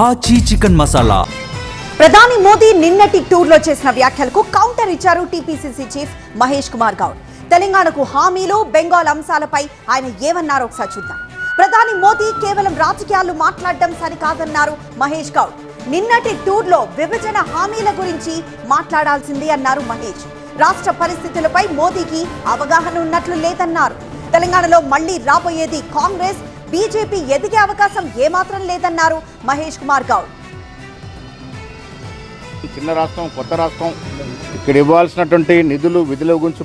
ఆచి చికెన్ మసాలా. ప్రధాని మోదీ నిన్నటి టూర్లో చేసిన వ్యాఖ్యలకు కౌంటర్ ఇచ్చారు టీపీసీసీ చీఫ్ మహేష్ కుమార్ గౌడ్. తెలంగాణకు హామీలు, బెంగాల్ అంశాలపై ఆయన ఏమన్నారో ఒకసారి చూద్దాం. ప్రధాని మోదీ కేవలం రాజకీయాలు మాట్లాడడం సరికాదన్నారు మహేష్ గౌడ్. నిన్నటి టూర్లో విభజన హామీల గురించి మాట్లాడాల్సింది అన్నారు మహేష్. రాష్ట్ర పరిస్థితులపై మోదీకి అవగాహన ఉన్నట్లు లేదన్నారు. తెలంగాణలో మళ్లీ రాబోయేది కాంగ్రెస్, బీజేపీ ఎదిగే అవకాశం ఏమాత్రం లేదన్నారు మహేష్ కుమార్ గౌడ్. చిన్న రాష్ట్రం, కొత్త రాష్ట్రం, ఇక్కడ ఇవ్వాల్సినటువంటి నిధులు, విధుల గురించి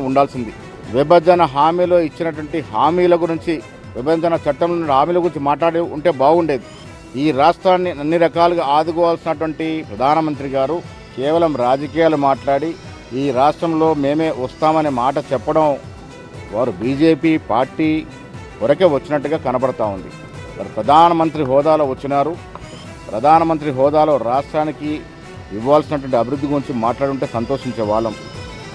ఉండాల్సింది. విభజన హామీలో ఇచ్చినటువంటి హామీల గురించి, విభజన చట్టంలో హామీల గురించి మాట్లాడి ఉంటే బాగుండేది. ఈ రాష్ట్రాన్ని అన్ని రకాలుగా ఆదుకోవాల్సినటువంటి ప్రధానమంత్రి గారు కేవలం రాజకీయాలు మాట్లాడి ఈ రాష్ట్రంలో మేమే వస్తామనే మాట చెప్పడం, వారు బీజేపీ పార్టీ వరకే వచ్చినట్టుగా కనబడతా ఉంది. వారు ప్రధానమంత్రి హోదాలో వచ్చినారు. ప్రధానమంత్రి హోదాలో రాష్ట్రానికి ఇవ్వాల్సినటువంటి అభివృద్ధి గురించి మాట్లాడుంటే సంతోషించే వాళ్ళం.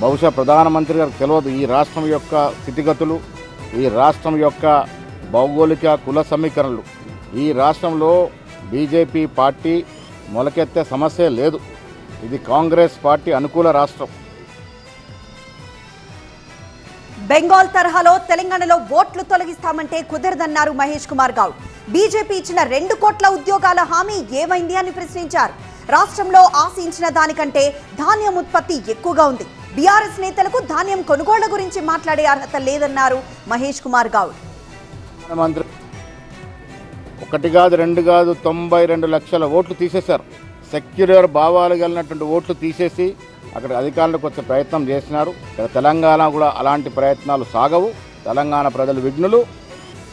బహుశా ప్రధానమంత్రి గారికి తెలియదు ఈ రాష్ట్రం యొక్క స్థితిగతులు, ఈ రాష్ట్రం యొక్క భౌగోళిక కుల సమీకరణలు. ఈ రాష్ట్రంలో బీజేపీ పార్టీ మొలకెత్తే సమస్య లేదు. ఇది కాంగ్రెస్ పార్టీ అనుకూల రాష్ట్రం. బెంగాల్ తరహాలో తెలంగాణలో ఓట్లు తొలగిస్తామంటే కుదరదన్నారు మహేష్ కుమార్ గౌడ్. బీజేపీ ఇచ్చిన 2 కోట్ల ఉద్యోగాల హామీ ఏమైంది అని ప్రశ్నించారు. రాష్ట్రంలో ఆశించిన దానికంటే ధాన్యం ఉత్పత్తి ఎక్కువగా ఉంది. బీఆర్ఎస్ నేతలకు ధాన్యం కొనుగోళ్ల గురించి మాట్లాడే అర్హత లేదన్నారు మహేష్ కుమార్ గౌడ్. మంత్రి 1 కాదు 2 కాదు 92 లక్షల ఓట్లు తీసేశారు. సెక్యులర్ భావాలు కలిగినటువంటి ఓట్లు తీసేసి అక్కడ అధికారులకు వచ్చే ప్రయత్నం చేసినారు. ఇక్కడ తెలంగాణ కూడా అలాంటి ప్రయత్నాలు సాగవు. తెలంగాణ ప్రజలు విఘ్నులు.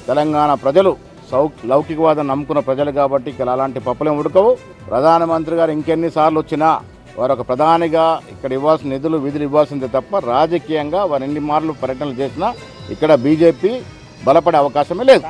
తెలంగాణ ప్రజలు లౌకికవాదం నమ్ముకున్న ప్రజలు కాబట్టి ఇక్కడ అలాంటి పప్పులేం ఉడకవు. ప్రధానమంత్రి గారు ఇంకెన్నిసార్లు వచ్చినా వారు ఒక ప్రధానిగా ఇక్కడ ఇవ్వాల్సిన నిధులు, విధులు ఇవ్వాల్సిందే తప్ప రాజకీయంగా వారు ఎన్ని మార్లు పర్యటనలు చేసినా ఇక్కడ బీజేపీ బలపడే అవకాశమే లేదు.